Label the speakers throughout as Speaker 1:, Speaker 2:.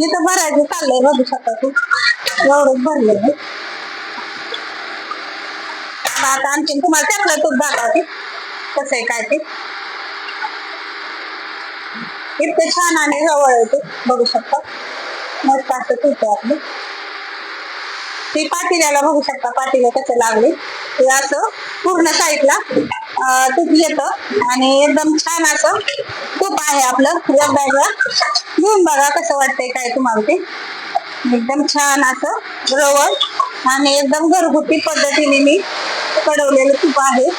Speaker 1: मी तर भरायचं चाललंय बघू शकता तू एवढंच भरलेलं आहे. आता आणखी तुम्हाला त्यातलं तूप दाखवते कसं आहे काय ते. इतकं छान आणि जवळ येते बघू शकता. मस्त असं तूप आहे आपलं. ते पातेल्याला बघू शकता पातेलं कसं लागले ते असं पूर्ण साईडला तूप येतं आणि एकदम छान असं तूप आहे आपलं. एकदा घेऊन बघा कसं वाटतंय काय तुम्हाला ते. एकदम छान असं रवळ आणि एकदम घरगुती पद्धतीने मी कडवलेलं तूप आहे.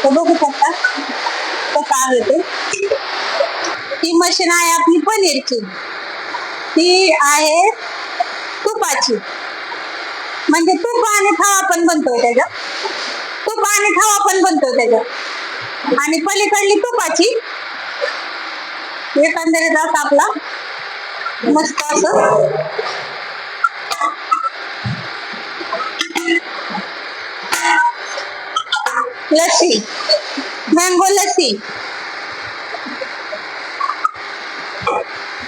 Speaker 1: तर बघू शकता कसं आहे ते. ही मशीन आहे आपली पनीरची, ती आहे तुपाची. म्हणजे तूप आणि खावा पण बनतोय त्याच्यात, तूप आणि खावा पण बनतोय त्याच्यात. आणि पलीकडली तुपाची एकंदरीत असं आपला मस्त असं लस्सी, मँगो लस्सी,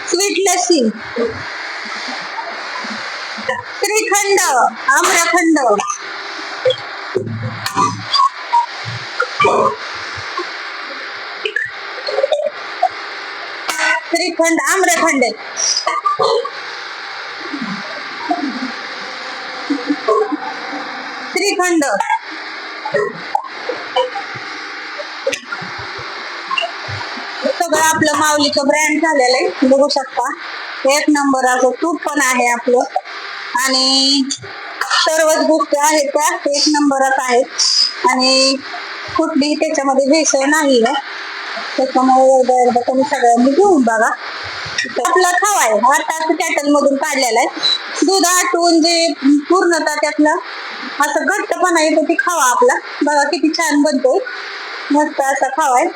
Speaker 1: स्वीट लस्सी, श्रीखंड, आम्रखंड, श्रीखंड, आम्रखंड, श्रीखंड, सगळं आपलं माऊलीचं ब्रँड झालेलं आहे बघू शकता. एक नंबर असं तूप पण आहे आपलं आणि सर्वच गोष्टी आहेत त्या एक नंबरच आहेत आणि कुठलीही त्याच्यामध्ये भेसळ नाही आहे. त्याच्यामुळे एकदा तुम्ही सगळ्यांनी घेऊन बघा. आपला खावा आहे आता कॅटल मधून काढलेला आहे. दूध आटून जे पूर्णतः त्यातलं असं घट्टपणा येतो ते खावा आपला. बघा किती छान बनतो, मस्त असा खावा आहे.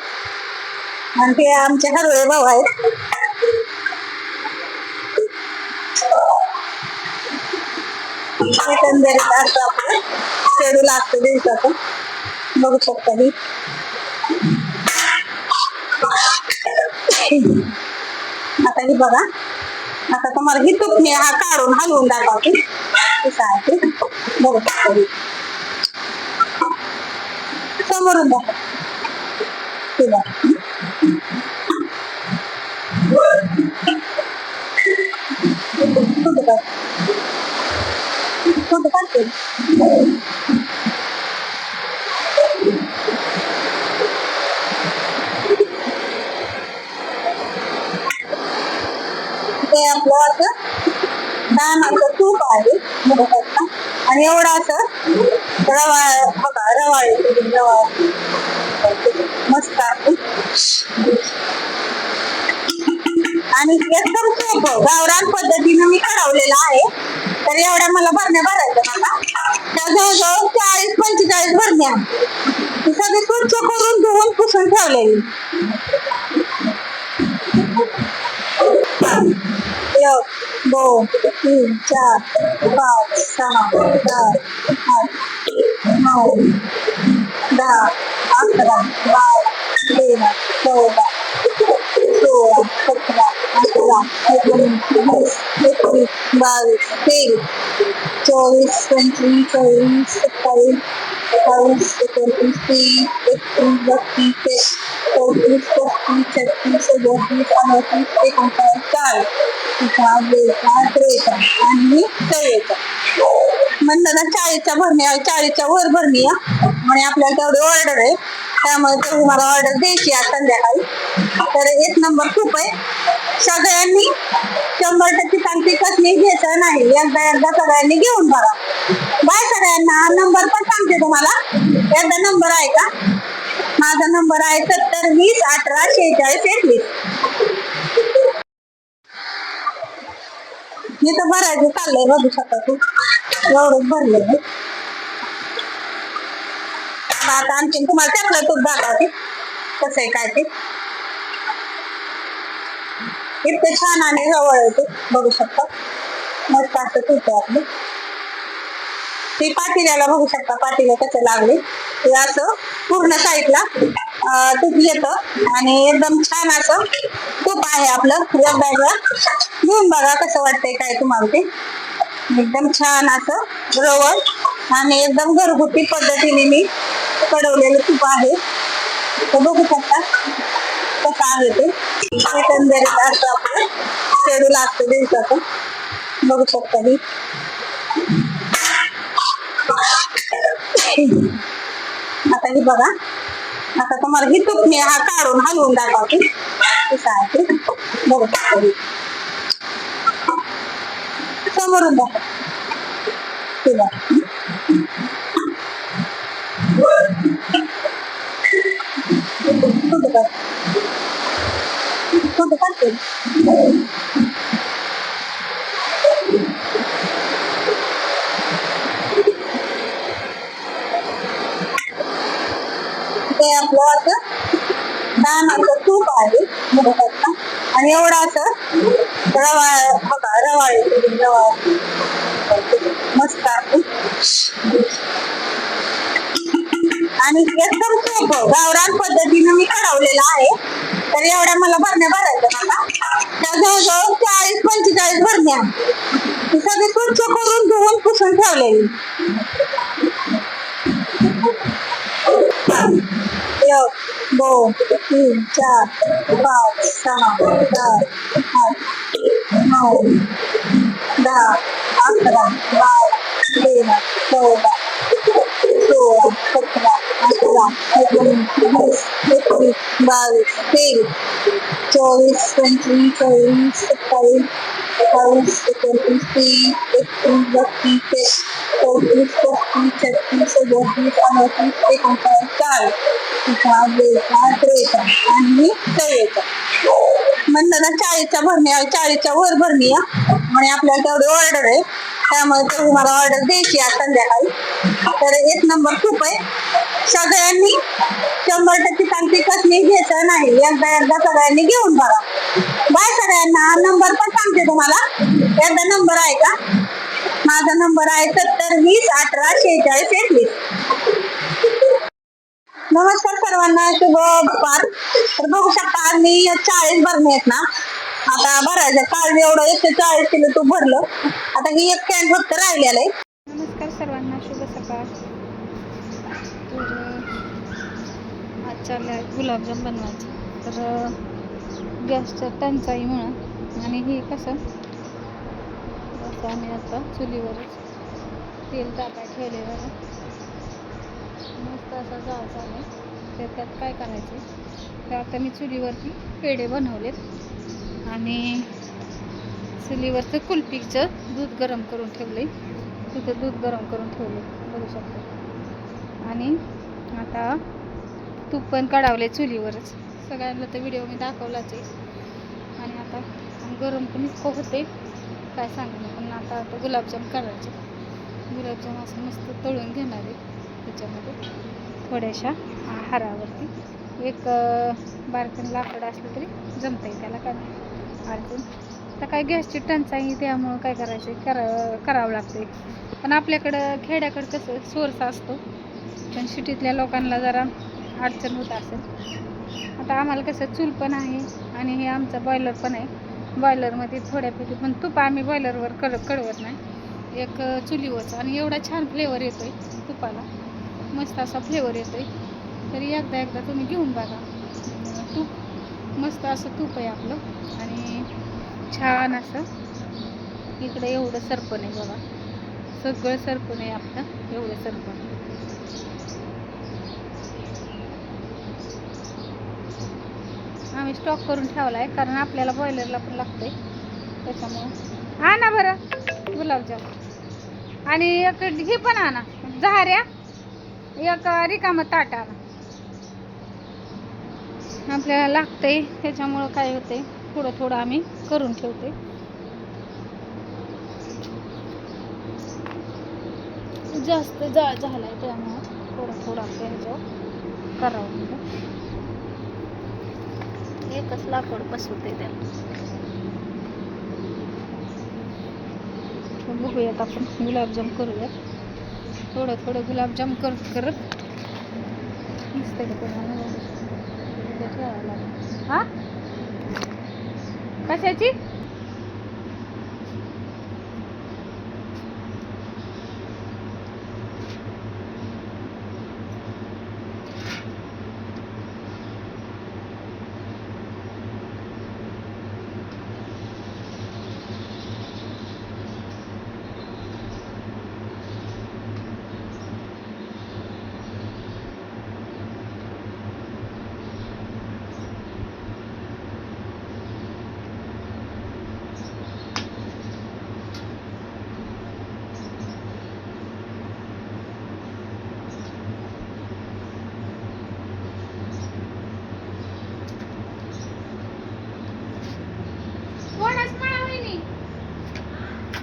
Speaker 1: आणि ते आमचे हरवळे भाऊ आहेत. एकंदरीत असं आपलं शेड्यूल असतं दिवसाचं बघू शकता. ही आता ही बघा, आता तुम्हाला ही तुपणी हा काढून हलवून दाखवते कसं आहे ते बघू शकता. समोरून दाखव ते आपलं असं छान असं तूप आहे बघू शकता. आणि एवढा असं रवा बघा, रवा रवा मस्त आहे आणि एकदम सोपं गावरान पद्धतीने मी कडवलेलं आहे. तर एवढ्या मला भरण्या भरायचं मला त्या जवळजवळ 40-45 भरण्या सगळे स्वच्छ करून धुवून पुसून ठेवलेली. 1 2 3 4 5 6 7 8 9 10 11 12 13 14 16 17 18 19 20 21 22 23 24 25 26 27 28 29 30 31 32 33 34 35 36 आणि 44 म्हणताना 40च्या भरण्या 40च्या वर भरणी आणि आपल्याला तेवढी ऑर्डर आहे. त्यामुळे तेवढी मला ऑर्डर द्यायची आज संध्याकाळी. तर एक नंबर खूप आहे. सगळ्यांनी 100% सांगते कसली घ्यायचं नाही. एकदा सगळ्यांनी घेऊन बघा. बाय सगळ्यांना. नंबर पण सांगते तुम्हाला. एकदा नंबर आहे का? माझा नंबर आहे 70 20 18 46 21. मी तर भरायचं चाललंय बघू शकता तू एवढंच भरलेलं आहे. आता आणखी तुम्हाला त्यातलं तूप दाखवते कसं आहे काय ते. इतकं छान आणि जवळ येते बघू शकता. मस्त असं तूप आहे आपलं. ते पातेल्याला बघू शकता पातेलं कसं लागले ते असं पूर्ण साईडला तूप येतं आणि एकदम छान असं तूप आहे आपलं. एकदा घेऊन बघा कसं वाटतंय काय तुम्हाला ते. एकदम छान असं रवळ आणि एकदम घरगुती पद्धतीने मी कडवलेलं तूप आहे. तर बघू शकता कसं आहे ते. एकंदरीत असं आपलं शेड्यूल असतं दिवसाचं. बघू शकता मी आता ही बघा. आता तुम्हाला ही तुपणी हा काढून हलवून दाखवते कसं आहे ते. बघू शकता समोरून दाखव कुठं काढते. ते आपलं असं छान असं तूप आहे बघू शकता. आणि एवढा असं रवा बघा रवा रवा मस्त आहे. आणि एकदम सोपं गावरान पद्धतीनं मी कडवलेलं आहे. तर एवढ्या मला भरण्या भरायच्या आता. त्या जवळजवळ 40-45 भरण्या सगळे स्वच्छ करून धुवून पुसून ठेवलेली. 1 2 3 4 5 6 7 8 9 10 11 12 13 14 16 17 18 19 20 21 22 23 24 25 26 27 28 29 30 31 32 33 34 35 36 37 38 आणि 44 म्हणलं ना 40च्या भरण्या 40च्या वर भरणी आणि आपल्याला तेवढी ऑर्डर आहे. त्यामुळे तेवढी मला ऑर्डर द्यायची आज संध्याकाळी. तर 1 नंबर खूप आहे. सगळ्यांनी 100% सांगते कसली घ्यायचं नाही. एकदा सगळ्यांनी घेऊन बघा. बाय सगळ्यांना. नंबर पण सांगते तुम्हाला. एकदा नंबर आहे का. माझा नंबर आहे 70 20 18 46 21. नमस्कार सर्वांना. शुभ दुपार. तर बघू शकता आज मी 40 भरणे आहेत ना आता भरायचं. काल एवढं 140 किलो तूप भरलं. आता ही एक कॅन फक्त राहिलेलं आहे.
Speaker 2: नमस्कार सर्वांना. शुभ सकाळ. तर आज चालले आहेत गुलाबजाम बनवायचे. तर गॅसच्या टंचाईमुळं आणि हे कसं आम्ही आता चुलीवरच तेल टाकाय ठेवलेलं आहे. मस्त असा जाळ चालू आहे. त्यात काय करायचं तर आता मी चुलीवरती पेढे बनवलेत आणि चुलीवरचं कुल्फीचं दूध गरम करून ठेवले. तिथं दूध गरम करून ठेवले बघू शकतो. आणि आता तूप पण काढवले चुलीवरच. सगळ्यांना तर व्हिडिओ मी दाखवलाच आहे. आणि आता गरम पण इतकं होते काय सांगू. पण आता गुलाबजाम करायचे. गुलाबजाम असं मस्त तळून घेणार आहे. त्याच्यामध्ये थोड्याशा हारावरती एक बारकन लाकड असलं तरी जमता येईल त्याला काय अडचण. तर काय गॅसची टंचाई त्यामुळं काय करायचं करावं लागते. पण आपल्याकडं खेड्याकडं कसं सोर्स असतो. पण सिटीतल्या लोकांना जरा अडचण होत असेल. आता आम्हाला कसं चूल पण आहे आणि हे आमचा बॉयलर पण आहे. बॉयलरमध्ये थोड्यापैकी पण तूप आम्ही बॉयलरवर कळवत नाही. एक चुलीवरच आणि एवढा छान फ्लेवर येतोय तुपाला. मस्त असा फ्लेवर येतोय. तरी एकदा तुम्ही घेऊन बघा. तूप मस्त असं तूप आहे आपलं. आणि छान असं इकडे एवढं सरपण आहे बघा. सगळं सरपण आहे आपलं. एवढं सरपण आम्ही स्टॉक करून ठेवला आहे. कारण आपल्याला बॉयलरला पण लागतंय त्याच्यामुळं. आणा बरं गुलाबजाम. आणि एक हे पण आणा झाऱ्या. एक रिकामं ताट आणा. आपल्याला लागतंय त्याच्यामुळं काय होतंय थोडं आम्ही करून ठेवते. जास्त जाळ झालाय त्यामुळं थोडं आपल्या ह्याच्यावर करावं. एकच लाकूड बसवते त्याला. बघूयात आपण गुलाबजाम करूयात. थोडं गुलाबजाम करत मस्त हा कशाची थोडाच मळा वहिनी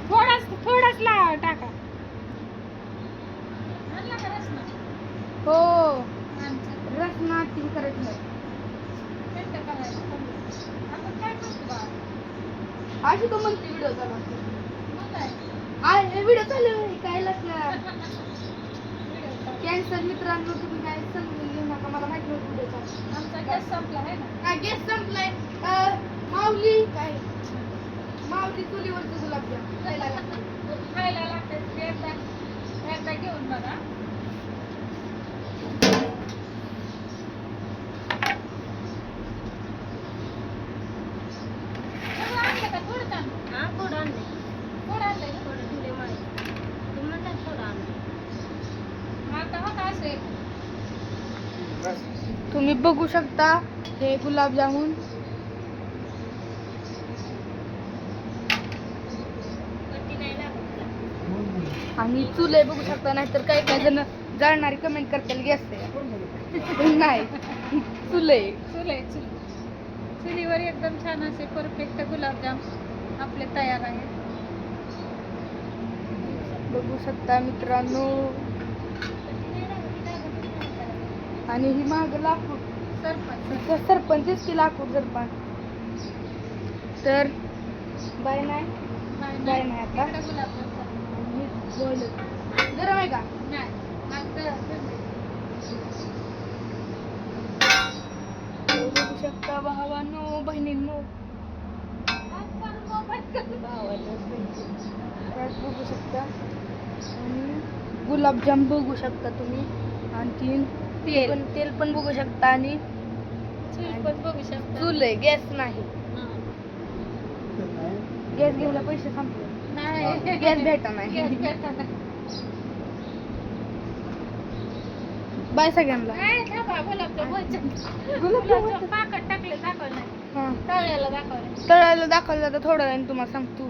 Speaker 2: थोडाच टाका हो रसना ती करायची नाही अशी तो म्हणते व्हिडिओ चालू व्हिडिओ चालू आहे काय लागणार कॅन्सर मित्रांनो तुम्ही काय समजून घेऊ नका मला माहिती नव्हतं व्हिडिओ चालू आमचा गॅस संपला आहे ना गॅस संपलाय माऊली काय माऊली चुलीवरचं गुलाबजाम खायला लागतात एकदा घेऊन बघा तुम्ही बघू शकता हे गुलाबजामुन आणि चुले बघू शकता नाहीतर काही काही जण जळणारी कमेंट करतील गॅस नाही चुलीवर एकदम छान असे परफेक्ट गुलाबजाम आपले तयार आहे बघू शकता मित्रांनो आणि ही माग लाकूड सरपंच की लाकूड सरपंच तर बाय नाही आता गरम आहे का बघू शकता भावांनो बहिणींनो बघू शकता आणि गुलाबजाम बघू शकता तुम्ही आणखीन तेल पण बघू शकता आणि चूल आहे गॅस नाही गॅस घ्यायला पैसे संपले गॅस भेटा नाही बाय सगळ्यांना तळायला दाखवलं तर थोडं वेळ तुम्हाला सांगतो